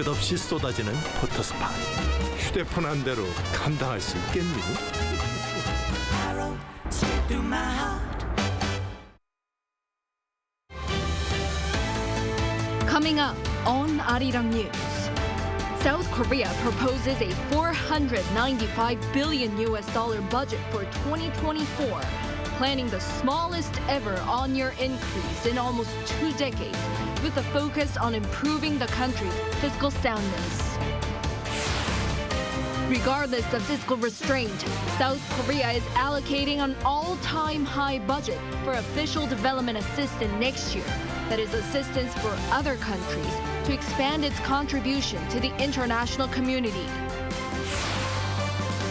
끝없이 쏟아지는 포토스팟. 휴대폰 한 대로 감당할 수 있겠니? Coming up on Arirang News, South Korea proposes a $495 billion budget for 2024, planning the smallest ever on-year increase in almost 2 decades, with a focus on improving the country's fiscal soundness. Regardless of fiscal restraint, South Korea is allocating an all-time high budget for official development assistance next year. That is assistance for other countries to expand its contribution to the international community.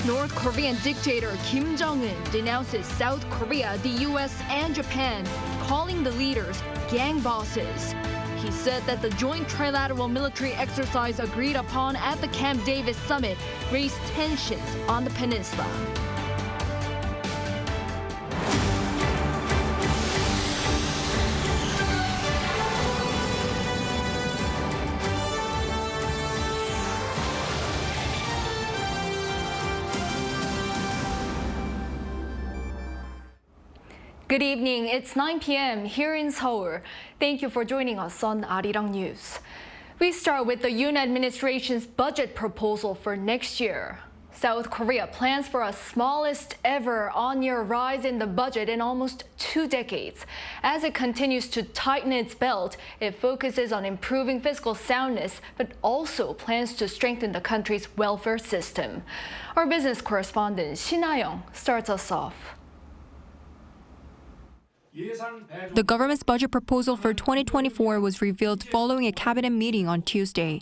North Korean dictator Kim Jong-un denounces South Korea, the US, and Japan, calling the leaders gang bosses. He said that the joint trilateral military exercise agreed upon at the Camp Davis summit raised tensions on the peninsula. Good evening. It's 9 p.m. here in Seoul. Thank you for joining us on Arirang News. We start with the Yoon administration's budget proposal for next year. South Korea plans for a smallest ever on-year rise in the budget in almost 2 decades. As it continues to tighten its belt, it focuses on improving fiscal soundness, but also plans to strengthen the country's welfare system. Our business correspondent Shin Ha-young starts us off. The government's budget proposal for 2024 was revealed following a cabinet meeting on Tuesday.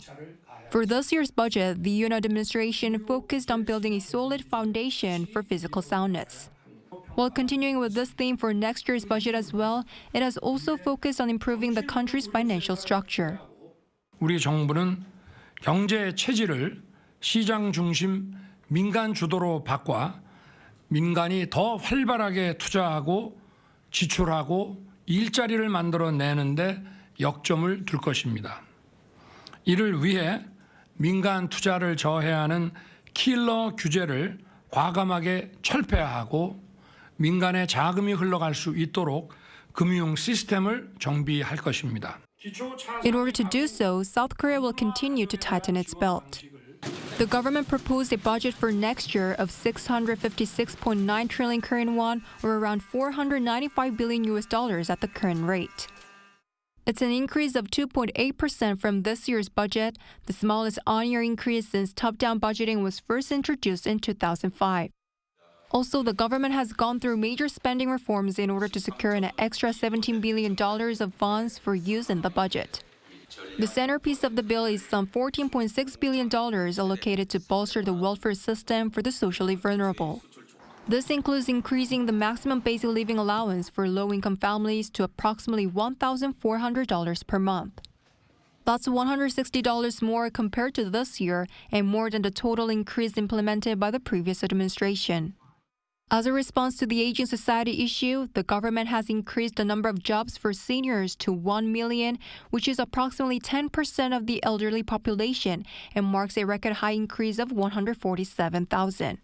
For this year's budget, the Yoon administration focused on building a solid foundation for fiscal soundness. While continuing with this theme for next year's budget as well, it has also focused on improving the country's financial structure. 우리 정부는 경제 체질을 시장 중심 민간 주도로 바꿔 민간이 더 활발하게 투자하고 지출하고 일자리를 만들어내는데 역점을 둘 것입니다. 이를 위해 민간 투자를 저해하는 킬러 규제를 과감하게 철폐하고 민간의 자금이 흘러갈 수 있도록 금융 시스템을 정비할 것입니다. In order to do so, South Korea will continue to tighten its belt. The government proposed a budget for next year of 656.9 trillion Korean won, or around $495 billion at the current rate. It's an increase of 2.8% from this year's budget, the smallest on-year increase since top-down budgeting was first introduced in 2005. Also, the government has gone through major spending reforms in order to secure an extra $17 billion of funds for use in the budget. The centerpiece of the bill is some $14.6 billion allocated to bolster the welfare system for the socially vulnerable. This includes increasing the maximum basic living allowance for low-income families to approximately $1,400 per month. That's $160 more compared to this year and more than the total increase implemented by the previous administration. As a response to the aging society issue, the government has increased the number of jobs for seniors to 1 million, which is approximately 10% of the elderly population and marks a record high increase of 147,000.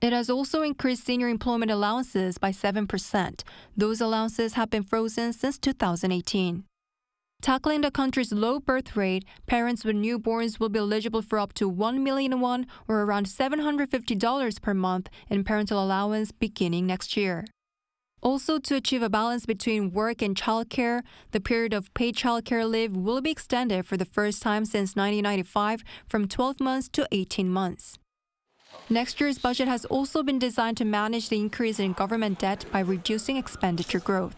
It has also increased senior employment allowances by 7%. Those allowances have been frozen since 2018. Tackling the country's low birth rate, parents with newborns will be eligible for up to 1 million won, or around $750 per month, in parental allowance beginning next year. Also, to achieve a balance between work and childcare, the period of paid childcare leave will be extended for the first time since 1995 from 12 months to 18 months. Next year's budget has also been designed to manage the increase in government debt by reducing expenditure growth.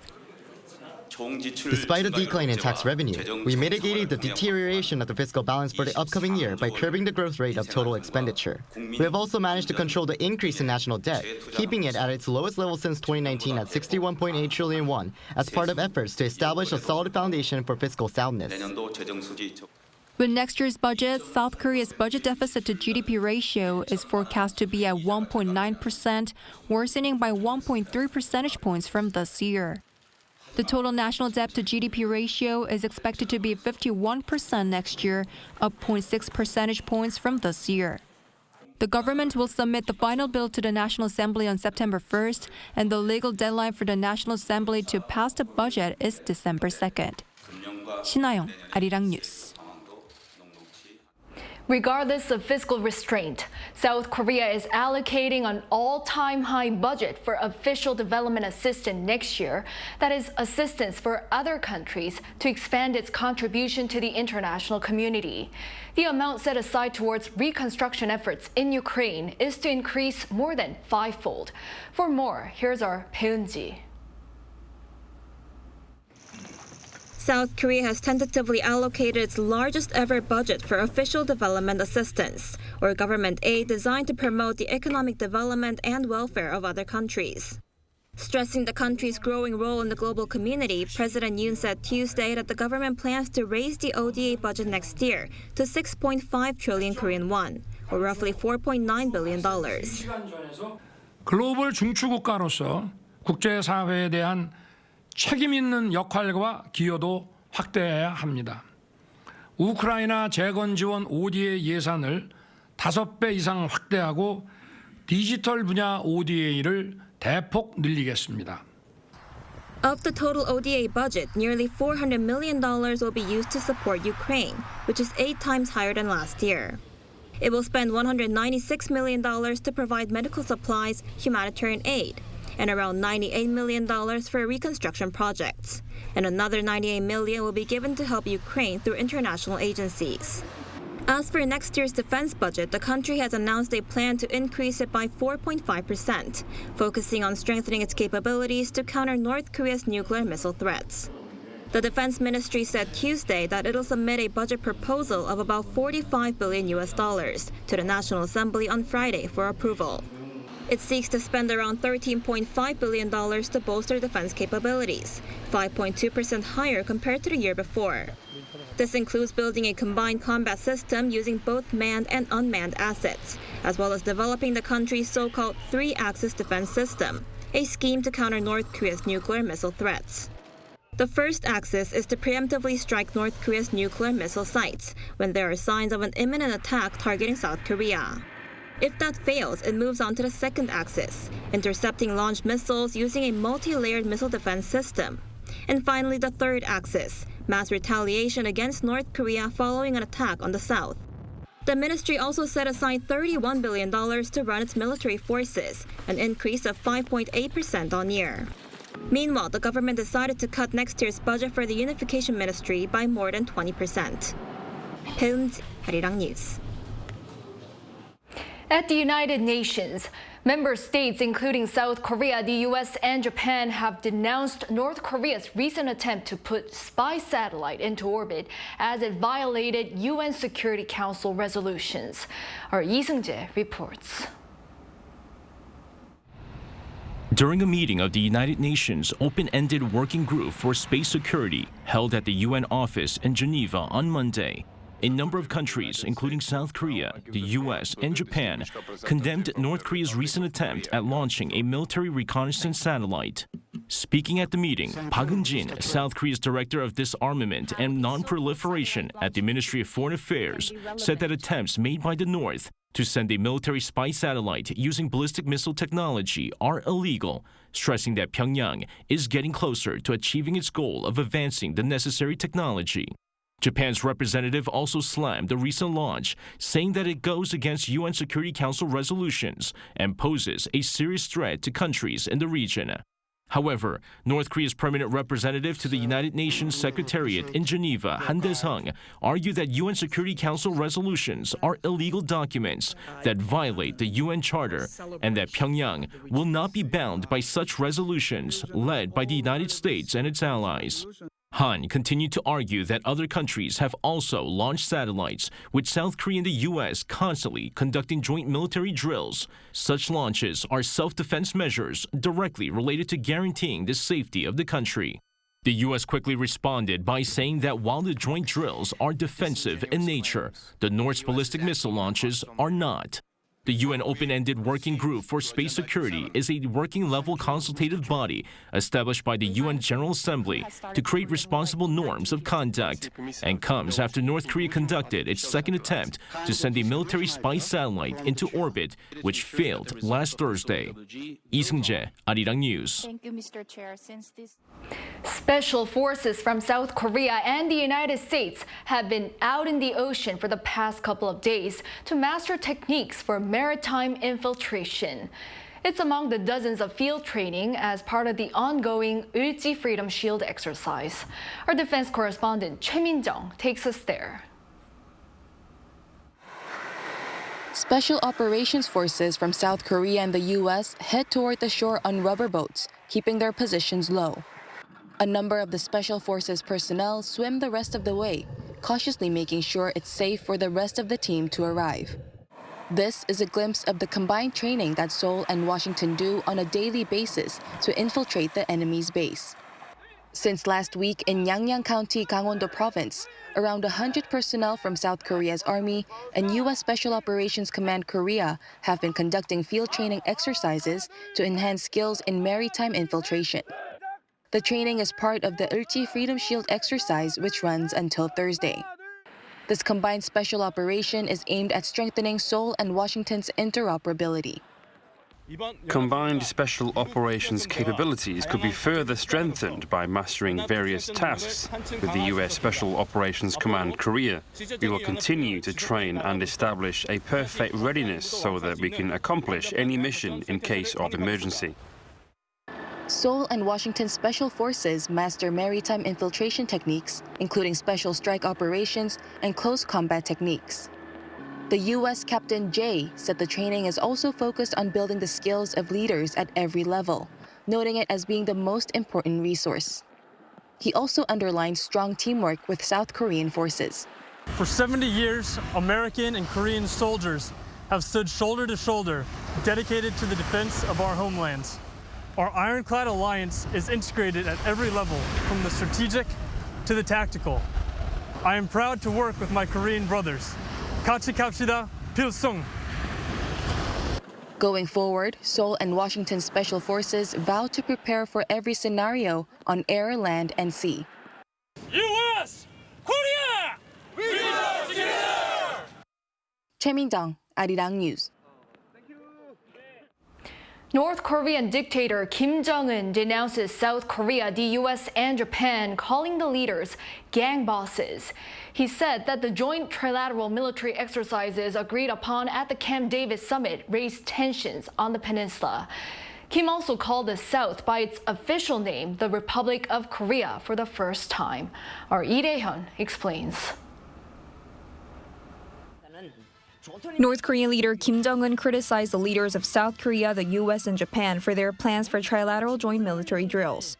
Despite a decline in tax revenue, we mitigated the deterioration of the fiscal balance for the upcoming year by curbing the growth rate of total expenditure. We have also managed to control the increase in national debt, keeping it at its lowest level since 2019 at 61.8 trillion won, as part of efforts to establish a solid foundation for fiscal soundness. With next year's budget, South Korea's budget deficit to GDP ratio is forecast to be at 1.9%, worsening by 1.3 percentage points from this year. The total national debt to GDP ratio is expected to be 51% next year, up 0.6 percentage points from this year. The government will submit the final bill to the National Assembly on September 1st, and the legal deadline for the National Assembly to pass the budget is December 2nd. 신하영, 아리랑 뉴스. Regardless of fiscal restraint, South Korea is allocating an all-time high budget for official development assistance next year, that is, assistance for other countries to expand its contribution to the international community. The amount set aside towards reconstruction efforts in Ukraine is to increase more than fivefold. For more, here's our Peunji. South Korea has tentatively allocated its largest ever budget for official development assistance, or government aid designed to promote the economic development and welfare of other countries. Stressing the country's growing role in the global community, President Yoon said Tuesday that the government plans to raise the ODA budget next year to 6.5 trillion Korean won, or roughly $4.9 billion. 글로벌 중추국가로서 국제사회에 대한 책임 있는 역할과 기여도 확대해야 합니다. 우크라이나 재건 지원 ODA 예산을 5배 이상 확대하고 디지털 분야 ODA를 대폭 늘리겠습니다. Of the total ODA budget, nearly $400 million will be used to support Ukraine, which is 8 times higher than last year. It will spend $196 million to provide medical supplies, humanitarian aid, and around $98 million for reconstruction projects. And another $98 million will be given to help Ukraine through international agencies. As for next year's defense budget, the country has announced a plan to increase it by 4.5%, focusing on strengthening its capabilities to counter North Korea's nuclear missile threats. The Defense Ministry said Tuesday that it'll submit a budget proposal of about $45 billion to the National Assembly on Friday for approval. It seeks to spend around $13.5 billion to bolster defense capabilities, 5.2% higher compared to the year before. This includes building a combined combat system using both manned and unmanned assets, as well as developing the country's so-called three-axis defense system, a scheme to counter North Korea's nuclear missile threats. The first axis is to preemptively strike North Korea's nuclear missile sites when there are signs of an imminent attack targeting South Korea. If that fails, it moves on to the second axis, intercepting launched missiles using a multi-layered missile defense system. And finally, the third axis, mass retaliation against North Korea following an attack on the south. The ministry also set aside $31 billion to run its military forces, an increase of 5.8% on year. Meanwhile, the government decided to cut next year's budget for the Unification Ministry by more than 20%. 배은지, 아리랑 뉴스. At the United Nations, member states including South Korea, the US, and Japan have denounced North Korea's recent attempt to put spy satellite into orbit as it violated UN Security Council resolutions. Our Lee Seung-jae reports. During a meeting of the United Nations Open-Ended Working Group for Space Security held at the UN office in Geneva on Monday, a number of countries, including South Korea, the US, and Japan, condemned North Korea's recent attempt at launching a military reconnaissance satellite. Speaking at the meeting, Park Eun-jin, South Korea's Director of Disarmament and Non-Proliferation at the Ministry of Foreign Affairs, said that attempts made by the North to send a military spy satellite using ballistic missile technology are illegal, stressing that Pyongyang is getting closer to achieving its goal of advancing the necessary technology. Japan's representative also slammed the recent launch, saying that it goes against UN Security Council resolutions and poses a serious threat to countries in the region. However, North Korea's permanent representative to the United Nations Secretariat in Geneva, Han Dae-sung, argued that UN Security Council resolutions are illegal documents that violate the UN Charter and that Pyongyang will not be bound by such resolutions led by the United States and its allies. Han continued to argue that other countries have also launched satellites, with South Korea and the U.S. constantly conducting joint military drills. Such launches are self-defense measures directly related to guaranteeing the safety of the country. The U.S. quickly responded by saying that while the joint drills are defensive in nature, the North's ballistic missile launches are not. The UN Open-Ended Working Group for Space Security is a working-level consultative body established by the UN General Assembly to create responsible norms of conduct, and comes after North Korea conducted its second attempt to send a military spy satellite into orbit, which failed last Thursday. Lee Seung-jae, Arirang News. Thank you, Mr. Chair. Special forces from South Korea and the United States have been out in the ocean for the past couple of days to master techniques for maritime infiltration. It's among the dozens of field training as part of the ongoing Ulji Freedom Shield exercise. Our defense correspondent Choi Min-jung takes us there. Special operations forces from South Korea and the U.S. head toward the shore on rubber boats, keeping their positions low. A number of the Special Forces personnel swim the rest of the way, cautiously making sure it's safe for the rest of the team to arrive. This is a glimpse of the combined training that Seoul and Washington do on a daily basis to infiltrate the enemy's base. Since last week in Yangyang County, Gangwon-do Province, around 100 personnel from South Korea's Army and U.S. Special Operations Command Korea have been conducting field training exercises to enhance skills in maritime infiltration. The training is part of the Ulji Freedom Shield exercise, which runs until Thursday. This combined special operation is aimed at strengthening Seoul and Washington's interoperability. Combined special operations capabilities could be further strengthened by mastering various tasks with the U.S. Special Operations Command Korea. We will continue to train and establish a perfect readiness so that we can accomplish any mission in case of emergency. Seoul and Washington Special Forces master maritime infiltration techniques, including special strike operations and close combat techniques. The U.S. Captain Jay said the training is also focused on building the skills of leaders at every level, noting it as being the most important resource. He also underlined strong teamwork with South Korean forces. For 70 years, American and Korean soldiers have stood shoulder to shoulder, dedicated to the defense of our homelands. Our ironclad alliance is integrated at every level, from the strategic to the tactical. I am proud to work with my Korean brothers. 같이 갑시다, 필승. Going forward, Seoul and Washington Special Forces vow to prepare for every scenario on air, land, and sea. U.S. Korea! We are together! Choi Min-jung, Arirang News. North Korean dictator Kim Jong-un denounces South Korea, the U.S., and Japan, calling the leaders gang bosses. He said that the joint trilateral military exercises agreed upon at the Camp David summit raised tensions on the peninsula. Kim also called the South by its official name, the Republic of Korea, for the first time. Our Lee Dae-hyun explains. North Korean leader Kim Jong-un criticized the leaders of South Korea, the U.S., and Japan for their plans for trilateral joint military drills.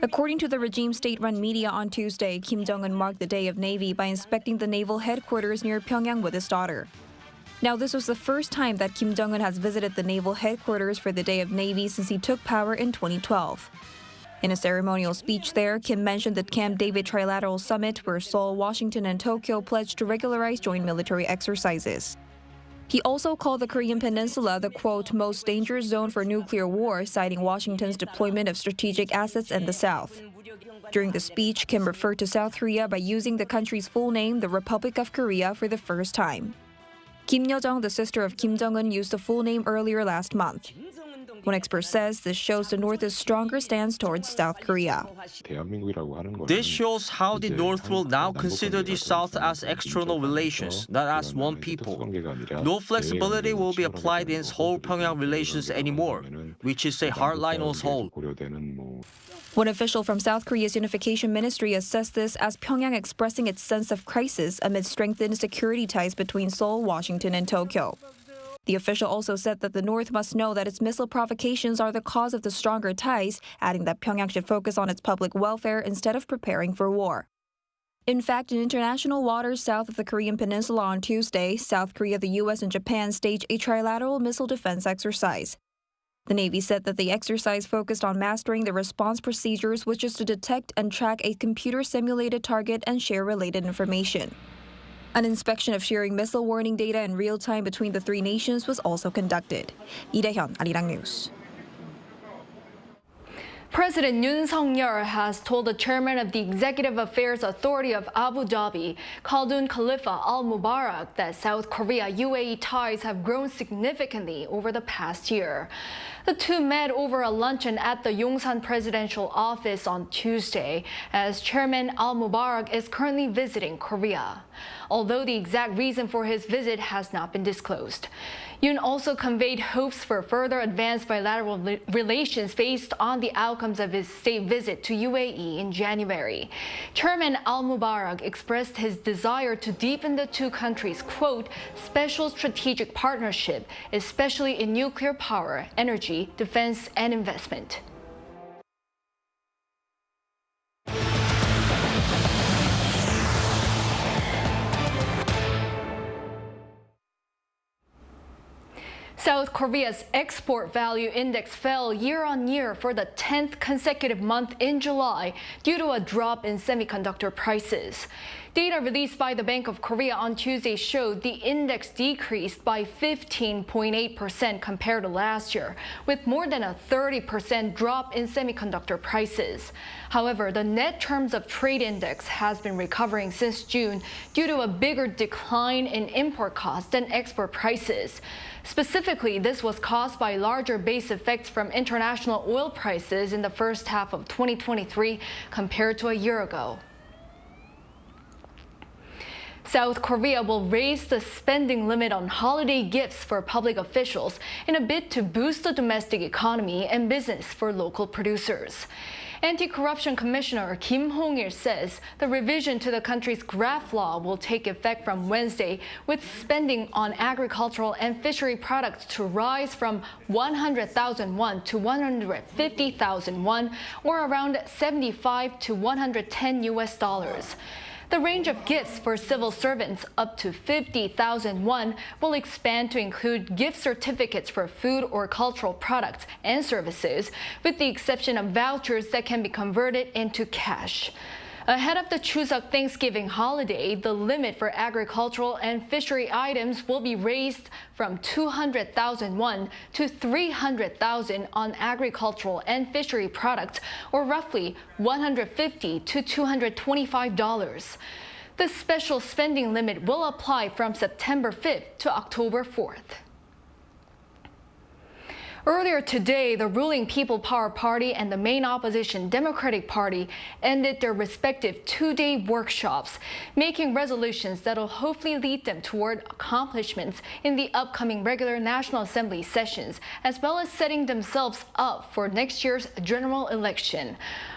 According to the regime state-run media on Tuesday, Kim Jong-un marked the Day of Navy by inspecting the naval headquarters near Pyongyang with his daughter. Now, this was the first time that Kim Jong-un has visited the naval headquarters for the Day of Navy since he took power in 2012. In a ceremonial speech there, Kim mentioned the Camp David Trilateral Summit, where Seoul, Washington, and Tokyo pledged to regularize joint military exercises. He also called the Korean Peninsula the, quote, most dangerous zone for nuclear war, citing Washington's deployment of strategic assets in the South. During the speech, Kim referred to South Korea by using the country's full name, the Republic of Korea, for the first time. Kim Yo-jong, the sister of Kim Jong-un, used the full name earlier last month. One expert says this shows the North's stronger stance towards South Korea. This shows how the North will now consider the South as external relations, not as one people. No flexibility will be applied in Seoul-Pyongyang relations anymore, which is a hard line on Seoul. One official from South Korea's unification ministry assessed this as Pyongyang expressing its sense of crisis amid strengthened security ties between Seoul, Washington, and Tokyo. The official also said that the North must know that its missile provocations are the cause of the stronger ties, adding that Pyongyang should focus on its public welfare instead of preparing for war. In fact, in international waters south of the Korean Peninsula on Tuesday, South Korea, the U.S., and Japan staged a trilateral missile defense exercise. The Navy said that the exercise focused on mastering the response procedures, which is to detect and track a computer-simulated target and share related information. An inspection of sharing missile warning data in real time between the three nations was also conducted. Lee Dae-hyun, Arirang News. President Yoon has told the chairman of the Executive Affairs Authority of Abu Dhabi, Khaldun Khalifa Al Mubarak, that South Korea-UAE ties have grown significantly over the past year. The two met over a luncheon at the Yongsan presidential office on Tuesday, as Chairman Al Mubarak is currently visiting Korea, although the exact reason for his visit has not been disclosed. Yoon also conveyed hopes for further advanced bilateral relations based on the outcomes of his state visit to UAE in January. Chairman Al Mubarak expressed his desire to deepen the two countries' quote, special strategic partnership, especially in nuclear power, energy, defense, and investment. South Korea's export value index fell year-on-year for the 10th consecutive month in July due to a drop in semiconductor prices. Data released by the Bank of Korea on Tuesday showed the index decreased by 15.8% compared to last year, with more than a 30% drop in semiconductor prices. However, the net terms of trade index has been recovering since June due to a bigger decline in import costs than export prices. Specifically, this was caused by larger base effects from international oil prices in the first half of 2023 compared to a year ago. South Korea will raise the spending limit on holiday gifts for public officials in a bid to boost the domestic economy and business for local producers. Anti-Corruption Commissioner Kim Hong-il says the revision to the country's graft law will take effect from Wednesday, with spending on agricultural and fishery products to rise from 100,000 won to 150,000 won, or around 75 to 110 US. The range of gifts for civil servants up to 50,000 won will expand to include gift certificates for food or cultural products and services, with the exception of vouchers that can be converted into cash. Ahead of the Chuseok Thanksgiving holiday, the limit for agricultural and fishery items will be raised from 200,000 won to 300,000 on agricultural and fishery products, or roughly $150 to $225. The special spending limit will apply from September 5th to October 4th. Earlier today, the ruling People Power Party and the main opposition Democratic Party ended their respective two-day workshops, making resolutions that will hopefully lead them toward accomplishments in the upcoming regular National Assembly sessions, as well as setting themselves up for next year's general election.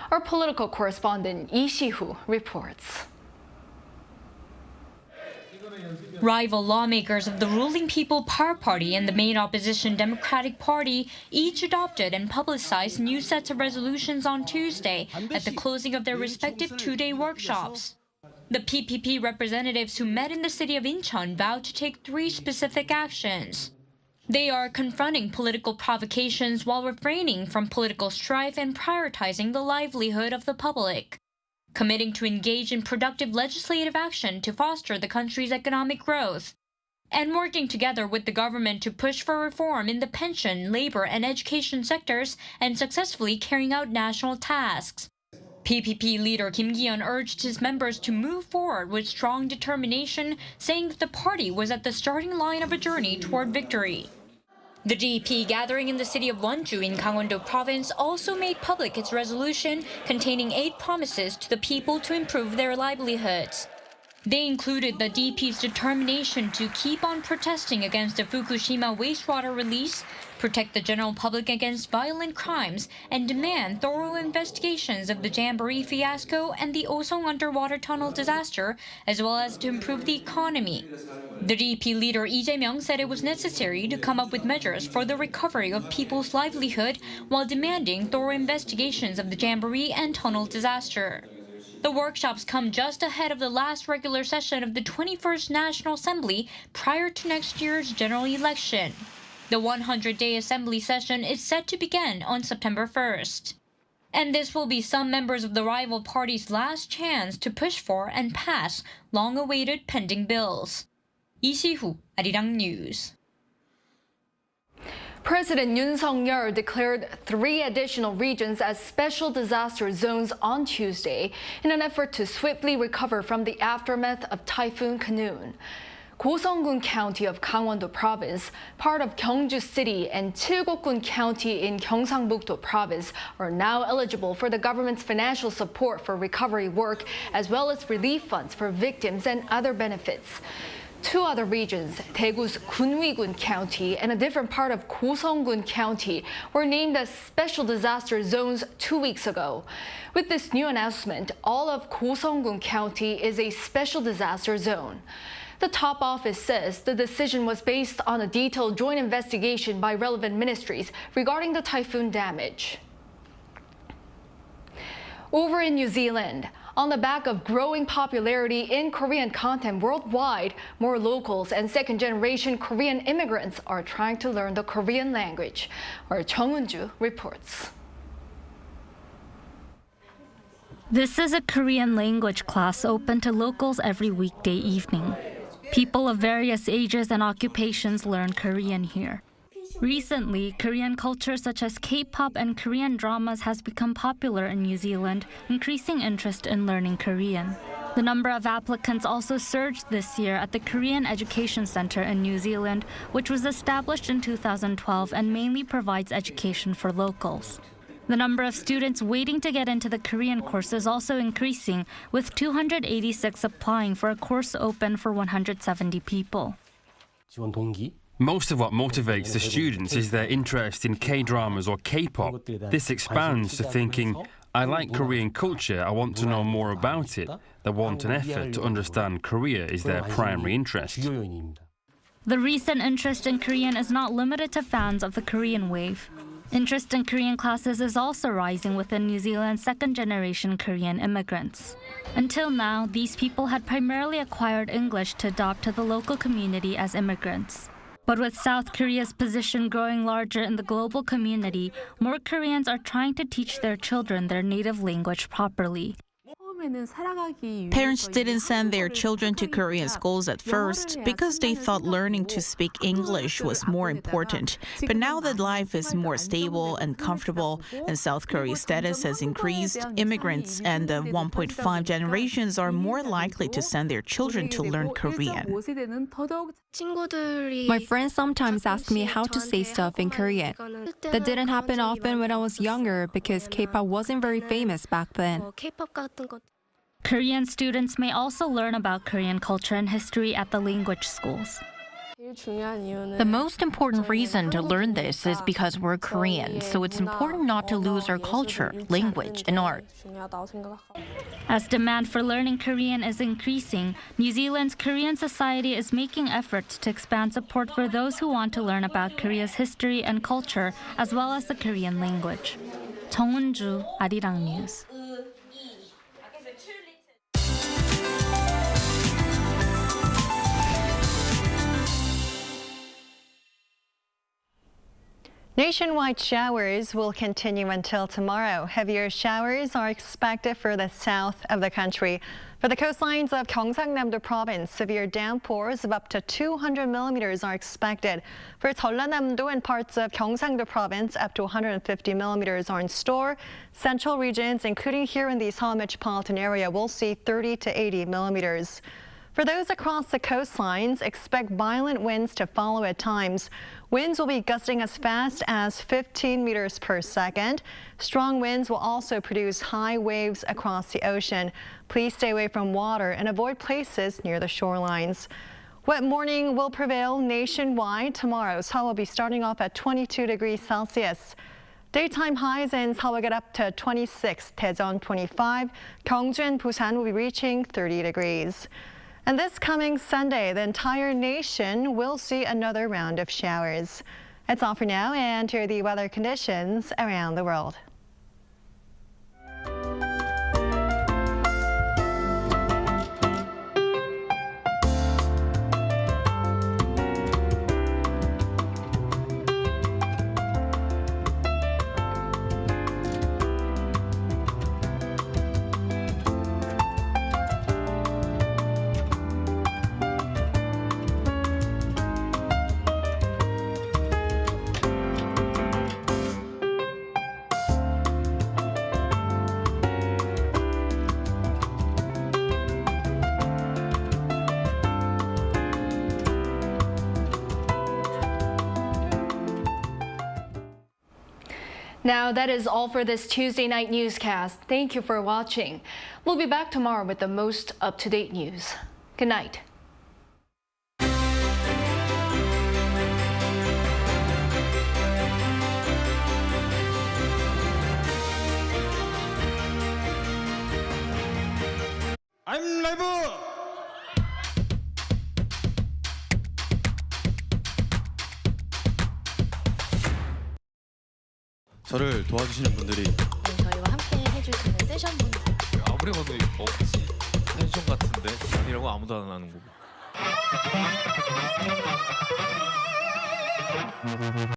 Our political correspondent Lee Si-hoo reports. Rival lawmakers of the ruling People Power Party and the main opposition Democratic Party each adopted and publicized new sets of resolutions on Tuesday at the closing of their respective two-day workshops. The PPP representatives who met in the city of Incheon vowed to take three specific actions. They are confronting political provocations while refraining from political strife and prioritizing the livelihood of the public, committing to engage in productive legislative action to foster the country's economic growth, and working together with the government to push for reform in the pension, labor, and education sectors and successfully carrying out national tasks. PPP leader Kim Ki-yeon urged his members to move forward with strong determination, saying that the party was at the starting line of a journey toward victory. The DP gathering in the city of Wonju in Gangwon-do province also made public its resolution containing 8 promises to the people to improve their livelihoods. They included the DP's determination to keep on protesting against the Fukushima wastewater release, protect the general public against violent crimes, and demand thorough investigations of the Jamboree fiasco and the Osong underwater tunnel disaster, as well as to improve the economy. The DP leader Lee Jae-myung said it was necessary to come up with measures for the recovery of people's livelihood while demanding thorough investigations of the Jamboree and tunnel disaster. The workshops come just ahead of the last regular session of the 21st National Assembly prior to next year's general election. The 100-day Assembly session is set to begin on September 1st. And this will be some members of the rival party's last chance to push for and pass long-awaited pending bills. 이시후, Arirang News. President Yoon declared 3 additional regions as special disaster zones on Tuesday in an effort to swiftly recover from the aftermath of Typhoon Khanun. Goseong-gun County of Gangwon-do Province, part of Gyeongju City, and Chilgok-gun County in Gyeongsangbuk-do Province are now eligible for the government's financial support for recovery work, as well as relief funds for victims and other benefits. 2 other regions, Daegu's Gunwi-gun County and a different part of Goseong-gun County, were named as special disaster zones 2 weeks ago. With this new announcement, all of Goseong-gun County is a special disaster zone. The top office says the decision was based on a detailed joint investigation by relevant ministries regarding the typhoon damage. Over in New Zealand, on the back of growing popularity in Korean content worldwide, more locals and second-generation Korean immigrants are trying to learn the Korean language. Our Jong-un reports. This is a Korean language class open to locals every weekday evening. People of various ages and occupations learn Korean here. Recently, Korean culture such as K-pop and Korean dramas has become popular in New Zealand, increasing interest in learning Korean. The number of applicants also surged this year at the Korean Education Center in New Zealand, which was established in 2012 and mainly provides education for locals. The number of students waiting to get into the Korean course is also increasing, with 286 applying for a course open for 170 people. Most of what motivates the students is their interest in K-dramas or K-pop. This expands to thinking, I like Korean culture, I want to know more about it. They want an effort to understand Korea is their primary interest. The recent interest in Korean is not limited to fans of the Korean wave. Interest in Korean classes is also rising within New Zealand's second-generation Korean immigrants. Until now, these people had primarily acquired English to adopt to the local community as immigrants. But with South Korea's position growing larger in the global community, more Koreans are trying to teach their children their native language properly. Parents didn't send their children to Korean schools at first because they thought learning to speak English was more important. But now that life is more stable and comfortable and South Korea's status has increased, immigrants and the 1.5 generations are more likely to send their children to learn Korean. My friends sometimes ask me how to say stuff in Korean. That didn't happen often when I was younger because K-pop wasn't very famous back then. Korean students may also learn about Korean culture and history at the language schools. The most important reason to learn this is because we're Korean, so it's important not to lose our culture, language, and art. As demand for learning Korean is increasing, New Zealand's Korean society is making efforts to expand support for those who want to learn about Korea's history and culture, as well as the Korean language. Jong-un, Arirang News. Nationwide showers will continue until tomorrow. Heavier showers are expected for the south of the country. For the coastlines of Gyeongsangnam-do Province, severe downpours of up to 200 millimeters are expected. For Jeollanam-do and parts of Gyeongsang-do Province, up to 150 millimeters are in store. Central regions, including here in the Seoul metropolitan area, will see 30 to 80 millimeters. For those across the coastlines, expect violent winds to follow at times. Winds will be gusting as fast as 15 meters per second. Strong winds will also produce high waves across the ocean. Please stay away from water and avoid places near the shorelines. Wet morning will prevail nationwide. Tomorrow, Seoul will be starting off at 22 degrees Celsius. Daytime highs in Seoul will get up to 26, Daejeon 25. Gyeongju and Busan will be reaching 30 degrees. And this coming Sunday, the entire nation will see another round of showers. That's all for now, and here are the weather conditions around the world. Now that is all for this Tuesday night newscast. Thank you for watching. We'll be back tomorrow with the most up-to-date news. Good night. I'm live. 저를 도와주시는 분들이 저희와 함께 해주시는 세션 분들 아무리 봐도 억지 텐션 같은데 아니라고 아무도 안 하는 거고